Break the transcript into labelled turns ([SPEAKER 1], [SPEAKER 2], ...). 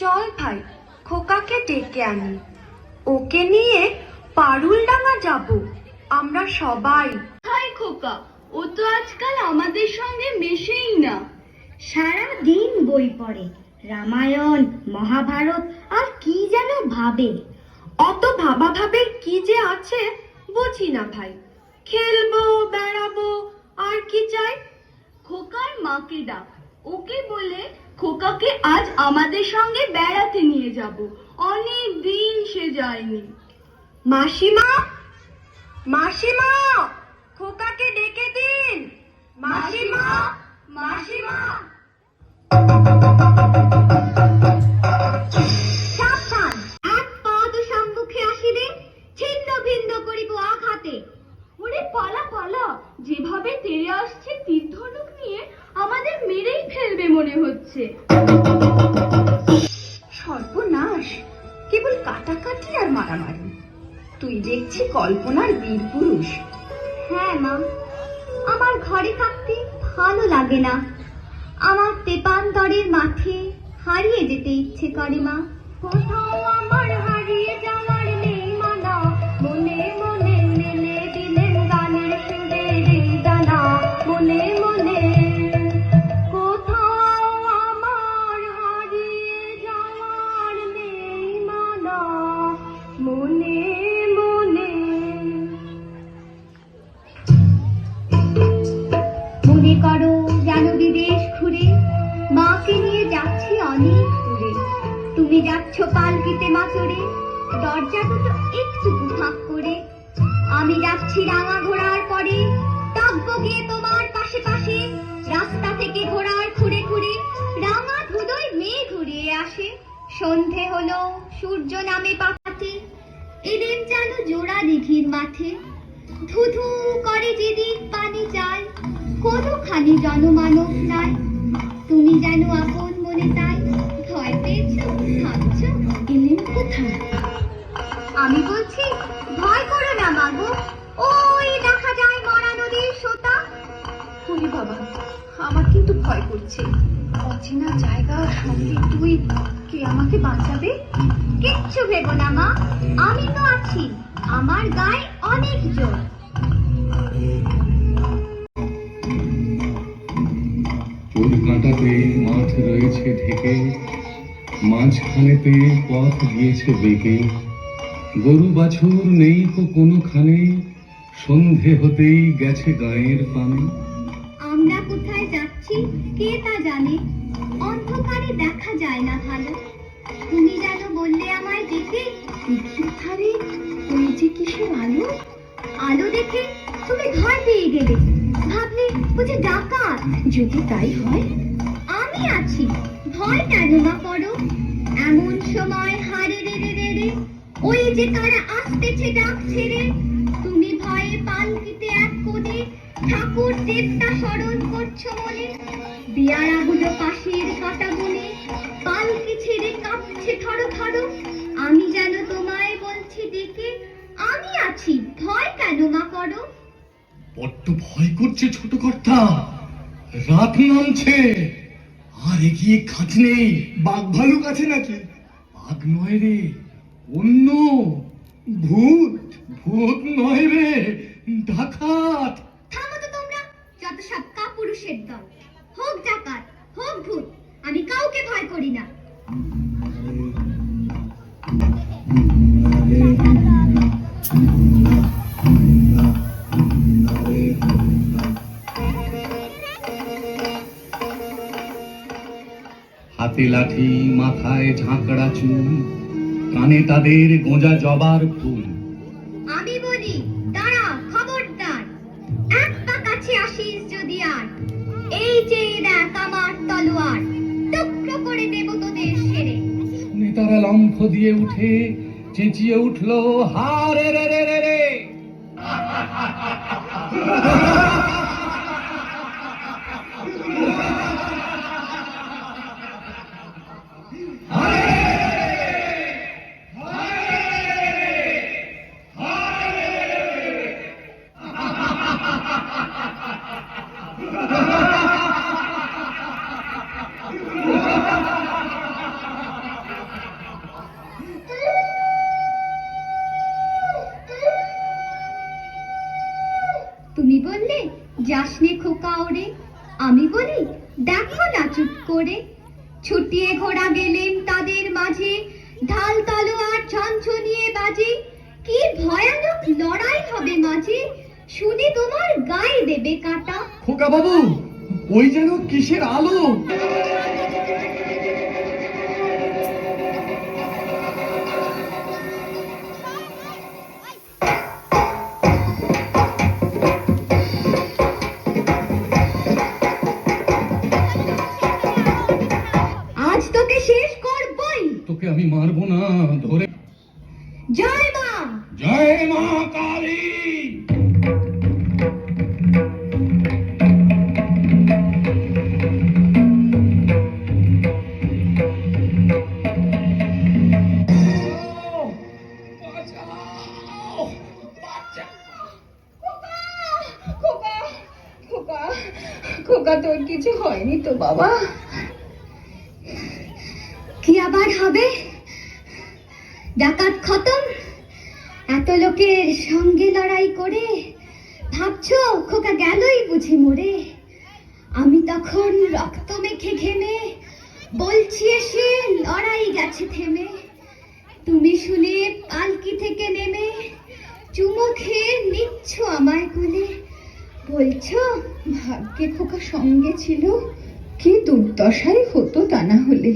[SPEAKER 1] চল ভাই, খোকাকে ডেকে আনি। ওকে নিয়ে পারুলডাঙ্গা যাব আমরা সবাই।
[SPEAKER 2] হাই খোকা, ও তো আজকাল আমাদের সঙ্গে মেশেই না। সারা দিন বই পড়ে, রামায়ণ মহাভারত আর কি যেন ভাবে।
[SPEAKER 1] অত ভাবা ভাবের কি যে আছে বুঝি না ভাই। খেলবো, বেড়াবো, আর কি চাই?
[SPEAKER 2] খোকার মাকে ডাক, ওকে বলে খোকাকে আজ আমাদের সঙ্গে বেড়াতে নিয়ে যাব। অনেক দিন সে যায়নি।
[SPEAKER 1] মাসিমা, মাসিমা, খোকাকে ডেকে দিন। মাসিমা, মাসিমা।
[SPEAKER 2] সাবধান, এক পাদ সম্মুখে আসিবে, ছিন্ন ভিন্ন করিব আঘাতে। ওরে পালা পালা, যেভাবে তেড়ে আসছে তীর-ধনুক নিয়ে আমাদের মেরেই ফেলবে মনে হচ্ছে।
[SPEAKER 1] সর্বনাশ, কেবল কাটাকাটি আর মারামারি। তুই দেখছি কল্পনার বীর পুরুষ।
[SPEAKER 2] হ্যাঁ মা, আমার ঘরে থাকতে ভালো লাগে না। আমার তেপান্তরের মাঠে হারিয়ে যেতে ইচ্ছে করে মা। কোথাও আমার হারিয়ে যাওয়ার নেই মানা, মনে মনে মেলে দিলেন গানের সুরের জানা। মনে মনে কোথাও আমার হারিয়ে যাওয়ার নেই মানা, মনে মনে। মনে করো যেন বিদেশ ঘুরে মাকে নিয়ে যাচ্ছি অনেক দূরে। তুমি যাচ্ছ পালকিতে মাচড়ে, দরজা দুটো একটু ফাঁক করে। আমি যাচ্ছি রাঙা ঘোড়ার পরে, ডাকবো গিয়ে তোমার পাশে পাশে। রাস্তা থেকে ঘোড়ার খুঁড়ে খুঁড়ে রাঙা ধুলোয় মেঘ ঘুরিয়ে আসে। সন্ধে হলো, সূর্য নামে পাতে, এলেন যেন জোড়া দিঘির মাঠে। ধুধু করে যেদিক পানি যায়, কোনোখানি জনমানব নাই। তুমি যেন আপন মনে তাই, ভয় পেয়েছ, ভাবছ এলেন কোথায়। আমি বলছি ভয় করো না মাগো, ওই দেখা যায় মরা নদীর সোতা।
[SPEAKER 1] ওরে বাবা, আমার কিন্তু ভয় করছে। অচেনা জায়গা, সঙ্গে তুই, কে আমাকে বাঁচাবে?
[SPEAKER 2] কিচ্ছু ভেবো না মা, আমি তো আছি। আমার গায়ে অনেক জোর।
[SPEAKER 3] ওর কাঁটাতে মাঠ রয়েছে ঢেকে, মাঝখানেতে পথ গিয়েছে বেঁকে। গরু বাছুর নেই তো কোনোখানে, সন্ধে হতেই গেছে গায়ের পানে।
[SPEAKER 2] আমরা কোথায় যাচ্ছি কে তা জানে, অন্ধকারে দেখা যায় না ভালো। তুমি যেন বললে আমায় দেখে, দিঘির ধারে ওই যে কিসের আলো। আলো দেখে তুমি ভয় পেয়ে গেলে, ভাবলে বুঝি ডাকাত। যদি তাই হয়, আমি আছি, ভয় কেন না করো। এমন সময় হারে রে রে রে রে, ওই যে তারা আসতেছে ডাক ছেড়ে। তুমি ভয়ে পালকিতে এক কোণে ঠাকুর দেবতা স্মরণ করছো মনে। বিয়ারাগুলো পাশের কাটা বনে, পালকি ছেড়ে কাঁপছে থরো থরো, আমি যেন তোমায় বলছি ডেকে, আমি আছি, ভয় কেন মা করো?
[SPEAKER 3] বড্ড ভয় করছে ছোট কর্তা, রাত নামছে, আর এগিয়ে কাজ নেই। বাঘ ভালুক আছে নাকি? বাঘ নয় রে, অন্য ভূত। ভূত নয় রে, ডাকাত।
[SPEAKER 2] থামো তো তোমরা, যত সব কাপুরুষের দল। হোক ডাকাত, হোক ভূত, আমি কাউকে ভয় করি না।
[SPEAKER 3] হাতে লাঠি, মাথায় ঝাঁকড়া চুল, কানে তাদের গোঁজা জবার ফুল।
[SPEAKER 2] আমি বলি, দাঁড়া, খবরদার, এক পা কাছে আসিস যদি আর, এই যে দেখ আমার তলোয়ার, টুকরো করে দেব তোদের সেরে।
[SPEAKER 3] শুনে তারা লম্ফ দিয়ে উঠে চেঁচিয়ে উঠলো, হারে রে রে রে রে।
[SPEAKER 2] তুমি বললে যাসনে খোকা ওরে, আমি বলি দেখো না চুপ করে। ছুটিয়ে ঘোড়া গেলেন তাদের মাঝে, ঢাল তলোয়ার ঝনঝনিয়ে বাজে। কি ভয়ানক লড়াই হবে মাঝে, শুনে তোমার গায়ে দেবে কাঁটা।
[SPEAKER 3] খোকা বাবু, ওই যেন কিসের আলো।
[SPEAKER 2] আজ তোকে শেষ করবই।
[SPEAKER 3] তোকে আমি মারবো না, ধরে।
[SPEAKER 2] জয় মা।
[SPEAKER 3] জয় মা কালী।
[SPEAKER 1] খোকা, তোর কিছু হয়নি তো বাবা?
[SPEAKER 2] কি আবার হবে? ডাকাত খতম, এত লোকের সঙ্গে লড়াই করে ভাবছো খোকা গেলই বুঝি মরে। আমি তখন রক্ত মেখে ঘেমে বলছি এসে লড়াই গেছে থেমে। তুমি শুনে পালকি থেকে নেমে চুমো খেয়ে নিচ্ছ আমায় কোলে, বলছো
[SPEAKER 1] ভাগ্যে খোকা সঙ্গে ছিল, কি দুর্দশাই হতো তা না হলে।